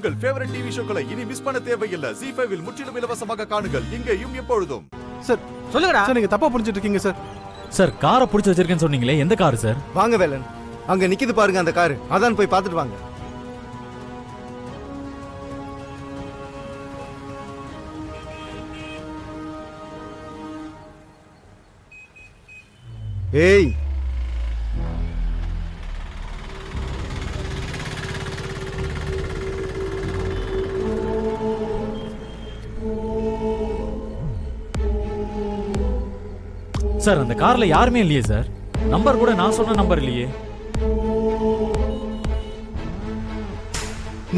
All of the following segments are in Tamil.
உங்கள் ஃபேவரட் டிவி ஷோக்களை இனி மிஸ் பண்ண தேவையில்லை. ZEE5 இல் முற்றிலும் இலவசமாக காணுங்கள். இங்கேயும் எப்பொழுதும். சார் சொல்லுங்கடா சார், நீங்க தப்பா புரிஞ்சிட்டு இருக்கீங்க சார். சார் காரை பிடிச்சி வச்சிருக்கேன்னு சொன்னீங்களே, எந்த கார் சார்? வாங்க வேலன், அங்க நிக்குது பாருங்க அந்த காரு, அதான் போய் பார்த்துட்டு வாங்க. ஏய், சார் அந்த கார்ல யாருமே இல்லையே சார். நம்பர் கூட நான் சொன்ன நம்பர் இல்லையே.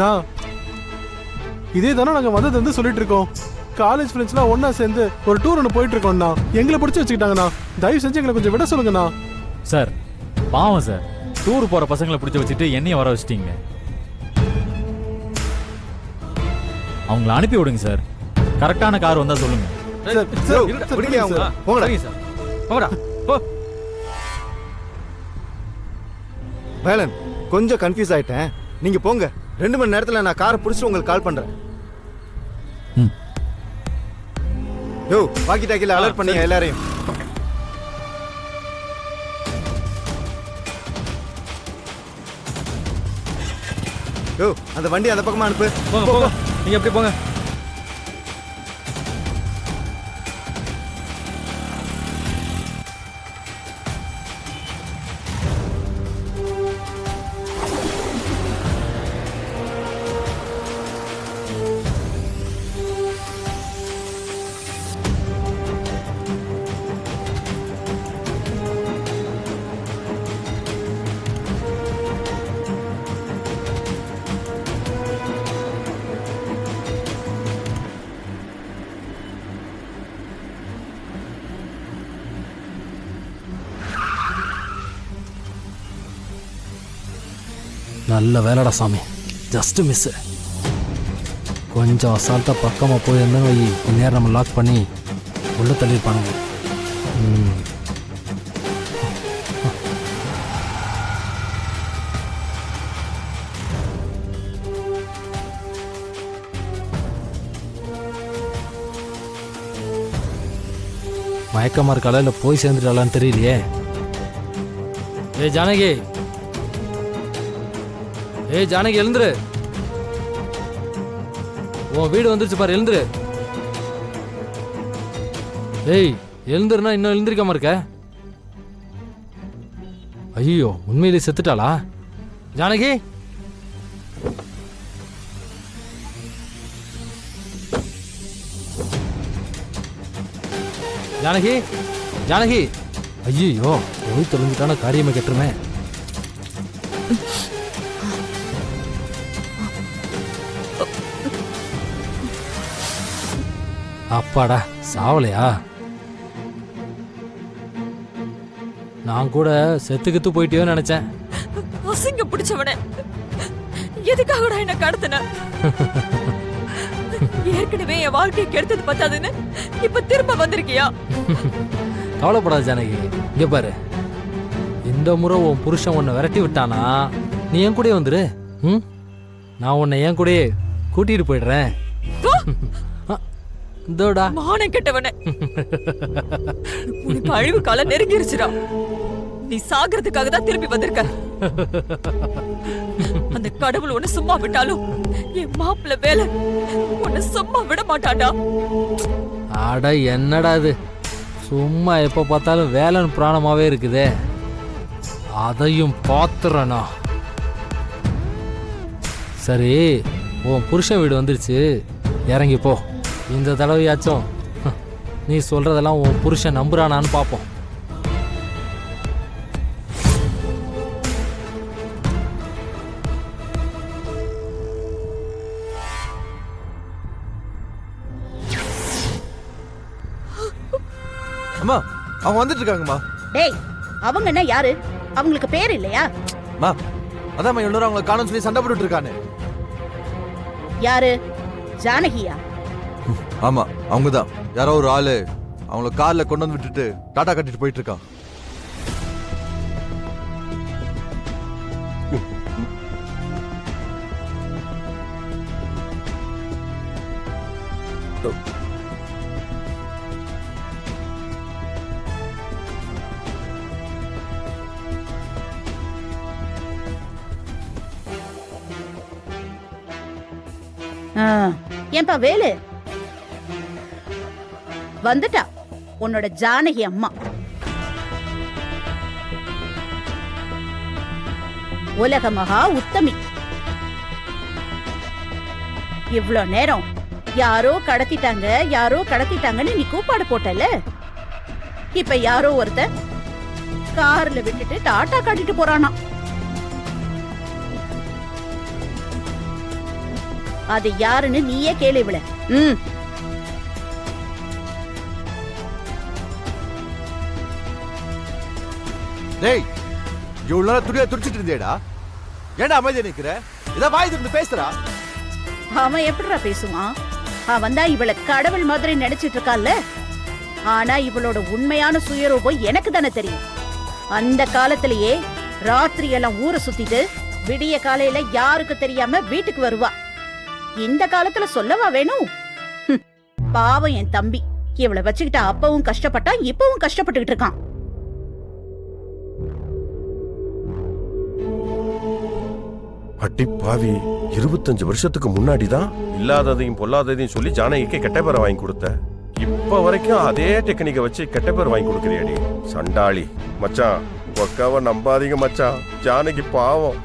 நான் இதே தானே நாங்க வந்தது வந்து சொல்லிட்டு இருக்கோம். காலேஜ் ஃப்ரெண்ட்ஸ்லாம் ஒன்னா சேர்ந்து ஒரு டூர் ஒன்று போயிட்டு இருக்கோம்ண்ணா. எங்களை பிடிச்சி வச்சுக்கிட்டாங்கண்ணா. தயவு செஞ்சு எங்களை கொஞ்சம் விட சொல்லுங்கண்ணா. சார் பாவம் சார், டூர் போற பசங்களை பிடிச்சி வச்சுட்டு என்னைய வர வச்சிட்டீங்க. அவங்கள அனுப்பி விடுங்க சார். கரெக்டான கார் வந்தா சொல்லுங்க. வேலன், கொஞ்சம் கன்ஃபியூஸ் ஆயிட்டேன். நீங்க போங்க, 2 மணி நேரத்துல நான் காரை பிடிச்சி உங்களுக்கு கால் பண்றேன். யோ, வாக்கி டாக்கில அலர்ட் பண்ணீங்க எல்லாரையும். யோ, அந்த வண்டி அந்த பக்கமா அனுப்பு. போங்க, நீங்க எப்படி போங்க. நல்ல வேலைடா சாமி, ஜஸ்ட் மிஸ். கொஞ்சம் அசால்ட்டாக பக்கமாக போயிருந்தேன்னு வை, இந்நேரம் நம்ம லாக் பண்ணி உள்ள தள்ளியிருப்பானுங்க. மயக்கமாக இருக்காளா இல்லை போய் சேர்ந்துட்டாளான்னு தெரியலையே. ஏ ஜானகி, ஏய் ஜானகி எழுந்துரு. உன் வீடு வந்துருச்சு பாரு, எழுந்துரு. ஏய் எழுந்துருனா இன்னும் எழுந்திருக்காம இருக்க. ஐயோ, உண்மையிலே செத்துட்டாளா ஜானகி? ஜானகி, ஜானகி, ஐயோ போய் தொலைஞ்சிட்டான காரியமே கெட்டுருமே. அப்பாடா, சாவலையா? நான் கூட செத்துக்கித்து போயிட்டியோன்னு நினைச்சேன். அசிங்க பிடிச்சவனே, எதுக்காகடா என்ன கடத்தின? ஏற்கனவே என் வாழ்க்கையை கெடுத்தது பத்தாதுன்னு இப்ப திரும்ப வந்திருக்கியா? கவலைப்படாத ஜானகி, இங்க பாரு, இந்த முறை உன் புருஷன் உன்னை விரட்டி விட்டானா நீ என் கூடயே வந்துரு. நான் உன்னை என் கூடயே கூட்டிட்டு போயிடுறேன். மானம் கெட்டவனே, உனக்கு அழிவு காலம் நெருங்கிருச்சுடா. நீ சாகிறதுக்காக தான் திரும்பி வந்திருக்க. அந்த கடவுள் உன்னை சும்மா விட்டாலும் என் மாப்பிள்ள வேலை உன்னை சும்மா விட மாட்டான்டா. அட என்னடா இது, சும்மா எப்ப பார்த்தாலும் வேலைன்னு பிராணமாவே இருக்குதே. அதையும் பாத்துறனா? சரி, உன் புருஷன் வீடு வந்துருச்சு, இறங்கி போ. இந்த தடவையாச்சும் நீ சொல்றதெல்லாம் உன் புருஷன் நம்புறானான்னு பாப்போம். அம்மா, அவங்க வந்துட்டு இருக்காங்கம்மா. டேய், அவங்க என்ன யாரு? அவங்களுக்கு பேர் இல்லையா? அம்மா, அதான் இன்னொரு அவங்க காணோம்னு சொல்லி சண்டை போட்டுட்டு இருக்கானே. யாரு? ஜானகியா? ஆமா, அவங்கதான். யாரோ ஒரு ஆளு அவங்கள கார்ல கொண்டு வந்து விட்டுட்டு டாடா கட்டிட்டு போயிட்டு இருக்கான். ஏன்பா வேலு வந்துட்டா உன்னோட ஜானகி அம்மா. உலக மகா உத்தமி. இவ்ளோ நேரம் யாரோ கடத்திட்டாங்கன்னு நீ கூப்பாடு போட்டல. இப்ப யாரோ ஒருத்தன் கார்ல விட்டுட்டு டாட்டா காட்டிட்டு போறானா. அது யாருன்னு நீயே கேளு இவள. டேய் இவ்வளவு நேரம் துணியா துடிச்சிட்டு இருந்தேடா, ஏன்டா அமைதியா நிக்கிற? இத வாய் திறந்து பேசுறா. அவன் எப்படிடா பேசுவான்? அவன் தான் இவளை கடவுள் மாதிரி நினைச்சிட்டு இருக்கான்ல. ஆனா இவளோட உண்மையான சுயரூபம் எனக்கு தானே தெரியும். அந்த காலத்திலேயே ராத்திரி எல்லாம் ஊரை சுத்திட்டு விடிய காலையில யாருக்கு தெரியாம வீட்டுக்கு வருவா. இந்த காலத்துல சொல்லவா வேணும்? பாவம் என் தம்பி, இவளை வச்சுக்கிட்டு அப்பவும் கஷ்டப்பட்டா இப்பவும் கஷ்டப்பட்டுக்கிட்டு இருக்கான். அட்டி பாவி, 25 வருஷத்துக்கு முன்னாடி தான் இல்லாததையும் பொல்லாததையும் சொல்லி ஜானகிக்கு கெட்ட பேரை வாங்கி கொடுத்த. இப்ப வரைக்கும் அதே டெக்னிக்கை வச்சு கெட்ட பேர் வாங்கி கொடுக்கறியாடி சண்டாளி. மச்சான் ஒக்காவ நம்பாதீங்க மச்சான், ஜானகி பாவம்.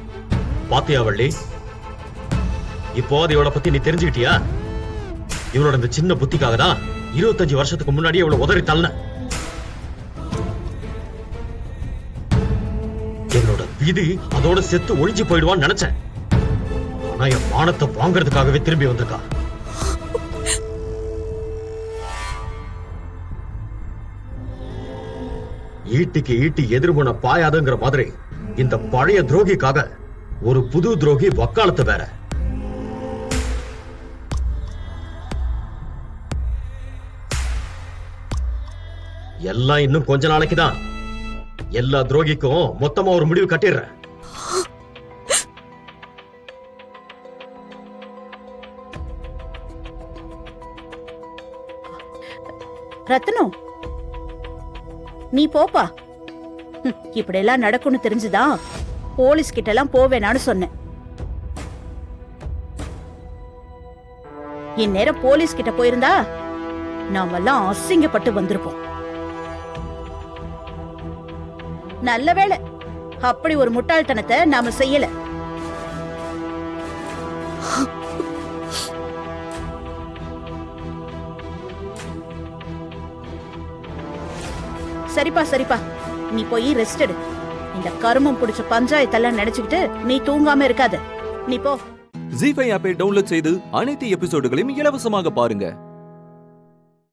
பாத்தியா வள்ளி, இப்போ இவளை பத்தி நீ தெரிஞ்சுக்கிட்டியா? இவளோட இந்த சின்ன புத்திக்காக தான் 25 வருஷத்துக்கு முன்னாடி இவளை உதறி தள்ள. என்னோட விதி அதோட செத்து ஒழிஞ்சு போயிடுவான்னு நினைச்சேன். ஆனா என் மானத்தை வாங்கறதுக்காகவே திரும்பி வந்திருக்கா. ஈட்டிக்கு ஈட்டி எதிர்முன பாயாதுங்கிற மாதிரி இந்த பழைய துரோகிக்காக ஒரு புது துரோகி வக்காலத்து வேற. எல்லாம் இன்னும் கொஞ்ச நாளைக்கு தான். எல்லா துரோகிக்கும் மொத்தமா ஒரு முடிவு கட்டிடுறேன். ரத்னம், நீ போப்பா. இப்படி எல்லாம் நடக்கும்னு தெரிஞ்சுதான் போலீஸ் கிட்ட எல்லாம் போவேனான்னு சொன்னேன். இந்நேரம் போலீஸ் கிட்ட போயிருந்தா நாமெல்லாம் அசிங்கப்பட்டு வந்திருப்போம். நல்ல வேளை அப்படி ஒரு முட்டாள்தனத்தை நாம செய்யல. சரிப்பா, நீ போய் ரெஸ்ட் எடு. இந்த கருமம் பிடிச்ச பஞ்சாயத்தெல்லாம் நினைச்சுக்கிட்டு நீ தூங்காம இருக்காத. நீ போ. ஜீ5 ஆப்பை டவுன்லோட் செய்து அனைத்து எபிசோடுகளையும் இலவசமாக பாருங்க.